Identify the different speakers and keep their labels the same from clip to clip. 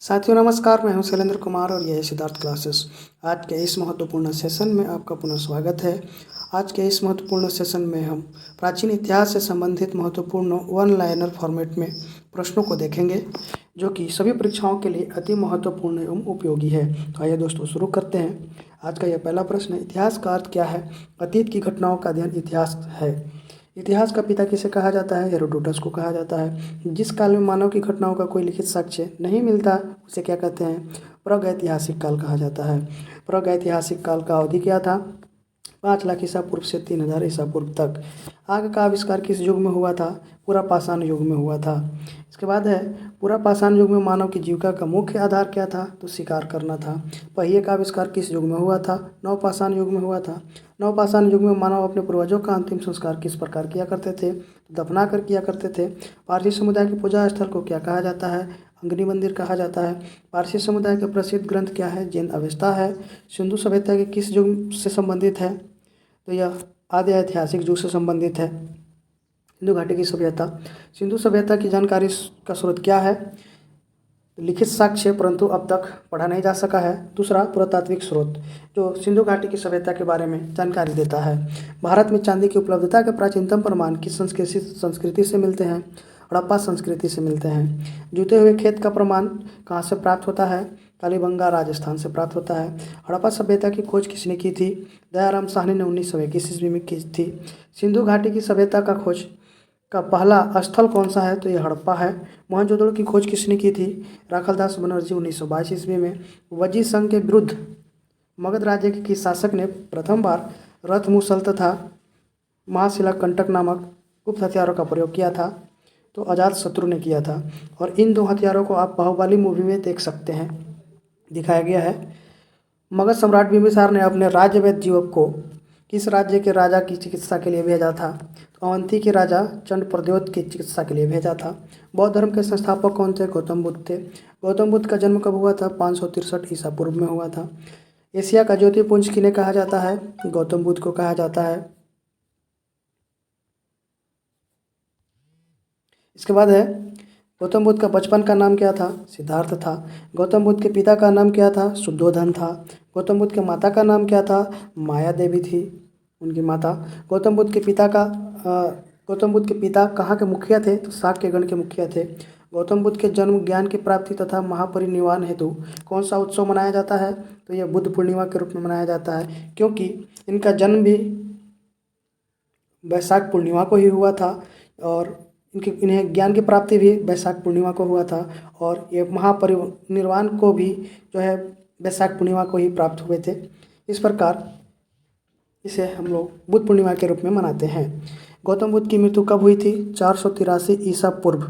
Speaker 1: साथियों नमस्कार, मैं हूं शैलेंद्र कुमार और यह है सिद्धार्थ क्लासेस। आज के इस महत्वपूर्ण सेशन में आपका पुनः स्वागत है। आज के इस महत्वपूर्ण सेशन में हम प्राचीन इतिहास से संबंधित महत्वपूर्ण वन लाइनर फॉर्मेट में प्रश्नों को देखेंगे, जो कि सभी परीक्षाओं के लिए अति महत्वपूर्ण एवं उपयोगी है। तो आइए दोस्तों शुरू करते हैं। आज का यह पहला प्रश्न है, इतिहास का अर्थ क्या है? अतीत की घटनाओं का अध्ययन इतिहास है। इतिहास का पिता किसे कहा जाता है? हेरोडोटस को कहा जाता है। जिस काल में मानव की घटनाओं का कोई लिखित साक्ष्य नहीं मिलता उसे क्या कहते हैं? प्रागैतिहासिक काल कहा जाता है। प्रागैतिहासिक काल का अवधि क्या था? 5 लाख ईसा पूर्व से 3000 ईसा पूर्व तक। आग का आविष्कार किस युग में हुआ था? पूरा पाषाण युग में हुआ था। इसके बाद है, पूरा पाषाण युग में मानव की जीविका का मुख्य आधार क्या था? तो शिकार करना था। पहिए का आविष्कार किस युग में हुआ था? नवपाषाण युग में हुआ था। नवपाषाण युग में मानव अपने पूर्वजों का अंतिम संस्कार किस प्रकार किया करते थे? दफना कर किया करते थे। पारसी समुदाय के पूजा स्थल को क्या कहा जाता है? अग्नि मंदिर कहा जाता है। पारसी समुदाय का प्रसिद्ध ग्रंथ क्या है? जैन अवेस्ता है। सिंधु सभ्यता के किस युग से संबंधित है? तो यह आदि ऐतिहासिक युग से संबंधित है। सिंधु घाटी की सभ्यता। सिंधु सभ्यता की जानकारी का स्रोत क्या है? लिखित साक्ष्य, परंतु अब तक पढ़ा नहीं जा सका है। दूसरा, पुरातात्विक स्रोत जो सिंधु घाटी की सभ्यता के बारे में जानकारी देता है। भारत में चांदी की उपलब्धता के प्राचीनतम प्रमाण किस संस्कृति से मिलते हैं? हड़प्पा संस्कृति से मिलते हैं। जूते हुए खेत का प्रमाण कहाँ से प्राप्त होता है? कालीबंगा राजस्थान से प्राप्त होता है। हड़प्पा सभ्यता की खोज किसने की थी? दयाराम साहनी ने 1921 ईस्वी में की थी। सिंधु घाटी की सभ्यता का खोज का पहला स्थल कौन सा है? तो ये हड़प्पा है। मोहनजोदड़ो की खोज किसने की थी? राखलदास बनर्जी 1922 ईस्वी में। वजी संघ के विरुद्ध मगध राज्य के किस शासक ने प्रथम बार रथ मुसल तथा महाशिला कंटक नामक गुप्त हथियारों का प्रयोग किया था? तो अजात शत्रु ने किया था। और इन दो हथियारों को आप बाहुबली मूवी में देख सकते हैं, दिखाया गया है। मगध सम्राट बिंबिसार ने अपने राज्य वैद्य जीवक को किस राज्य के राजा की चिकित्सा के लिए भेजा था? तो अवंती के राजा चंड प्रद्योत की चिकित्सा के लिए भेजा था। बौद्ध धर्म के संस्थापक कौन थे? गौतम बुद्ध थे। गौतम बुद्ध का जन्म कब हुआ था? 563 ईसा पूर्व में हुआ था। एशिया का ज्योतिर्पुंज किन्हें कहा जाता है? गौतम बुद्ध को कहा जाता है। इसके बाद है, गौतम बुद्ध का बचपन का नाम क्या था? सिद्धार्थ था। गौतम बुद्ध के पिता का नाम क्या था? शुद्धोधन था। गौतम बुद्ध के माता का नाम क्या था? माया देवी थी उनकी माता। गौतम बुद्ध के पिता का गौतम बुद्ध के पिता कहाँ के मुखिया थे? तो शाक्य गण के मुखिया थे। गौतम बुद्ध के जन्म, ज्ञान की प्राप्ति तथा महापरिनिर्वाण हेतु कौन सा उत्सव मनाया जाता है? तो यह बुद्ध पूर्णिमा के रूप में मनाया जाता है, क्योंकि इनका जन्म भी वैशाख पूर्णिमा को ही हुआ था और इन्हें ज्ञान की प्राप्ति भी वैशाख पूर्णिमा को हुआ था। और ये महापरिनिर्वाण को भी जो है वैशाख पूर्णिमा को ही प्राप्त हुए थे। इस प्रकार इसे हम लोग बुद्ध पूर्णिमा के रूप में मनाते हैं। गौतम बुद्ध की मृत्यु कब हुई थी? 483 ईसा पूर्व।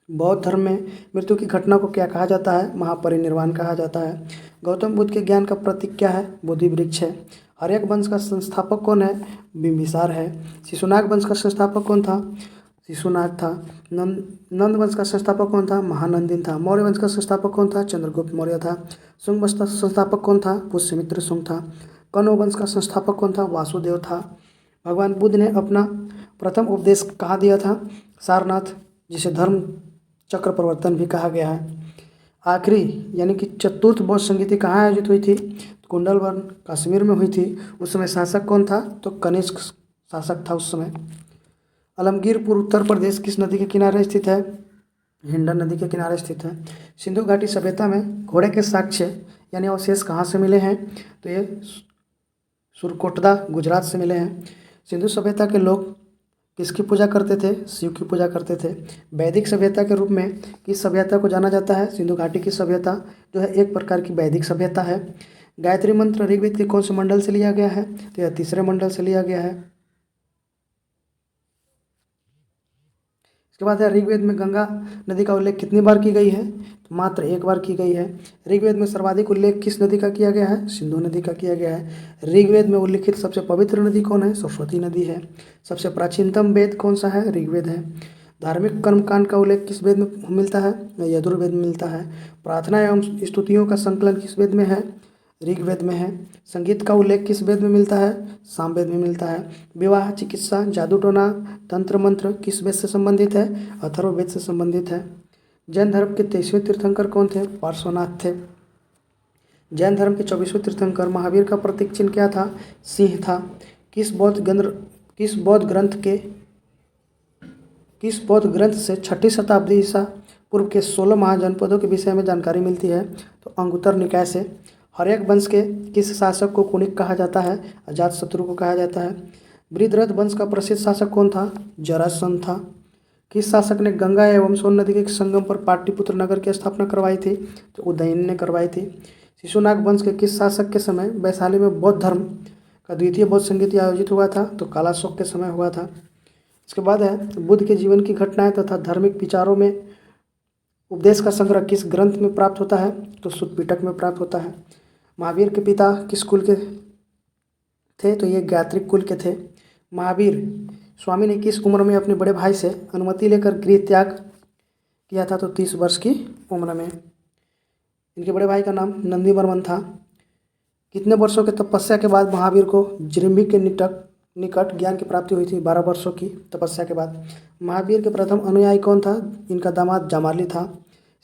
Speaker 1: बौद्ध धर्म में मृत्यु की घटना को क्या कहा जाता है? महापरिनिर्वाण कहा जाता है। गौतम बुद्ध के ज्ञान का प्रतीक क्या है? बोधि वृक्ष है। हर्यक वंश का संस्थापक कौन है? बिंबिसार है। शिशुनाग वंश का संस्थापक कौन था? शिशुनाग था। नंद वंश का संस्थापक कौन था? महानंदिन था। मौर्य वंश का संस्थापक कौन था? चंद्रगुप्त मौर्य था। शुंग वंश का संस्थापक कौन था? पुष्यमित्र शुंग था। कण्व वंश का संस्थापक कौन था? वासुदेव था। भगवान बुद्ध ने अपना प्रथम उपदेश कहाँ दिया था? सारनाथ, जिसे धर्म चक्र प्रवर्तन भी कहा गया है। आखिरी यानी कि चतुर्थ बौद्ध संगीति कहाँ आयोजित हुई थी? कुंडलवन कश्मीर में हुई थी। उस समय शासक कौन था? तो कनिष्क शासक था उस समय। आलमगीरपुर उत्तर प्रदेश किस नदी के किनारे स्थित है? हिंडन नदी के किनारे स्थित है। सिंधु घाटी सभ्यता में घोड़े के साक्ष्य यानी अवशेष कहाँ से मिले हैं? तो ये सुरकोटदा गुजरात से मिले हैं। सिंधु सभ्यता के लोग किसकी पूजा करते थे? शिव की पूजा करते थे। वैदिक सभ्यता के रूप में किस सभ्यता को जाना जाता है? सिंधु घाटी की सभ्यता जो है एक प्रकार की वैदिक सभ्यता है। गायत्री मंत्र ऋग्वेद के कौन से मंडल से लिया गया है? तो यह तीसरे मंडल से लिया गया है। इसके बाद है, ऋग्वेद में गंगा नदी का उल्लेख कितनी बार की गई है? तो मात्र एक बार की गई है। ऋग्वेद में सर्वाधिक उल्लेख किस नदी का किया गया है? सिंधु नदी का किया गया है। ऋग्वेद में उल्लिखित सबसे पवित्र नदी कौन है? सरस्वती नदी है। सबसे प्राचीनतम वेद कौन सा है? ऋग्वेद है। धार्मिक कर्मकांड का उल्लेख किस वेद में मिलता है? यजुर्वेद में मिलता है। प्रार्थना एवं स्तुतियों का संकलन किस वेद में है? ऋग्वेद में है। संगीत का उल्लेख किस वेद में मिलता है? सामवेद में मिलता है। विवाह, चिकित्सा, जादू टोना, तंत्र मंत्र किस वेद से संबंधित है? अथर्ववेद से संबंधित है। जैन धर्म के 23वें तीर्थंकर कौन थे? पार्श्वनाथ थे। जैन धर्म के 24वें तीर्थंकर महावीर का प्रतीक चिन्ह क्या था? सिंह था। किस बौद्ध ग्रंथ से 6ठी शताब्दी ईसा पूर्व के 16 महाजनपदों के विषय में जानकारी मिलती है? तो अंगुत्तर निकाय से। हर्यक वंश के किस शासक को कुणिक कहा जाता है? अजातशत्रु को कहा जाता है। वृद्धरथ वंश का प्रसिद्ध शासक कौन था? जरासंध था। किस शासक ने गंगा एवं सोन नदी के संगम पर पाटलिपुत्र नगर की स्थापना करवाई थी? तो उदयन ने करवाई थी। शिशुनाग वंश के किस शासक के समय वैशाली में बौद्ध धर्म का द्वितीय बौद्ध संगीत आयोजित हुआ था? तो कालाशोक के समय हुआ था। इसके बाद है बुद्ध के जीवन की घटनाएं तथा धार्मिक विचारों में उपदेश का संग्रह किस ग्रंथ में प्राप्त होता है? तो सुत्त पिटक में प्राप्त होता है। महावीर के पिता किस कुल के थे? तो ये गायत्रिक कुल के थे। महावीर स्वामी ने किस उम्र में अपने बड़े भाई से अनुमति लेकर गृह त्याग किया था? तो 30 वर्ष की उम्र में। इनके बड़े भाई का नाम नंदीवर्मन था। कितने वर्षों के तपस्या के बाद महावीर को जिरम्भी के निकट ज्ञान की प्राप्ति हुई थी? 12 वर्षों की तपस्या के बाद। महावीर के प्रथम अनुयायी कौन था? इनका दामाद जामाली था।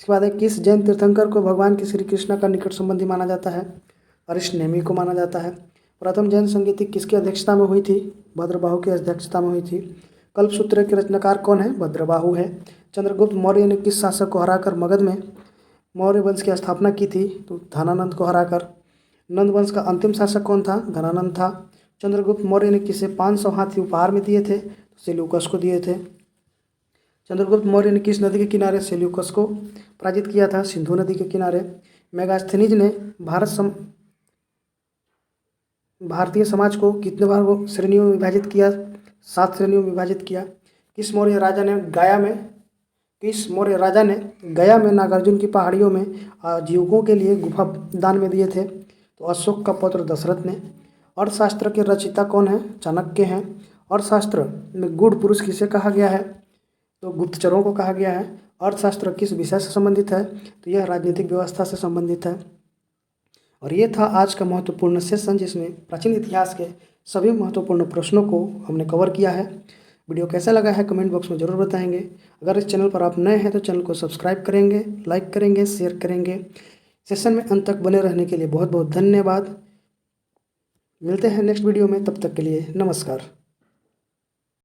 Speaker 1: इसके बाद है किस जैन तीर्थंकर को भगवान के श्री कृष्ण का निकट संबंधी माना जाता है? अरिष्टनेमी को माना जाता है। प्रथम जैन संगीति किसकी अध्यक्षता में हुई थी? भद्रबाहु की अध्यक्षता में हुई थी। कल्पसूत्र के रचनाकार कौन है? भद्रबाहु है। चंद्रगुप्त मौर्य ने किस शासक को हराकर मगध में मौर्य वंश की स्थापना की थी? तो धनानंद को हराकर। नंद वंश का अंतिम शासक कौन था? धनानंद था। चंद्रगुप्त मौर्य ने किसे 500 हाथी उपहार में दिए थे? तो सेल्यूकस को दिए थे। चंद्रगुप्त मौर्य ने किस नदी के किनारे सेल्यूकस को पराजित किया था? सिंधु नदी के किनारे। मेगास्थनीज ने भारतीय समाज को कितने श्रेणियों में विभाजित किया? 7 श्रेणियों में विभाजित किया। किस मौर्य राजा ने गया में नागार्जुन की पहाड़ियों में आजीविकों के लिए गुफा दान में दिए थे? तो अशोक का पुत्र दशरथ ने। अर्थशास्त्र के रचयिता कौन है? चाणक्य हैं। अर्थशास्त्र में गुण पुरुष किसे कहा गया है? तो गुप्तचरों को कहा गया है। अर्थशास्त्र किस विषय से संबंधित है? तो यह राजनीतिक व्यवस्था से संबंधित है। और ये था आज का महत्वपूर्ण सेशन, जिसमें प्राचीन इतिहास के सभी महत्वपूर्ण प्रश्नों को हमने कवर किया है। वीडियो कैसा लगा है कमेंट बॉक्स में ज़रूर बताएंगे। अगर इस चैनल पर आप नए हैं तो चैनल को सब्सक्राइब करेंगे, लाइक करेंगे, शेयर करेंगे। सेशन में अंत तक बने रहने के लिए बहुत बहुत धन्यवाद। मिलते हैं नेक्स्ट वीडियो में, तब तक के लिए नमस्कार।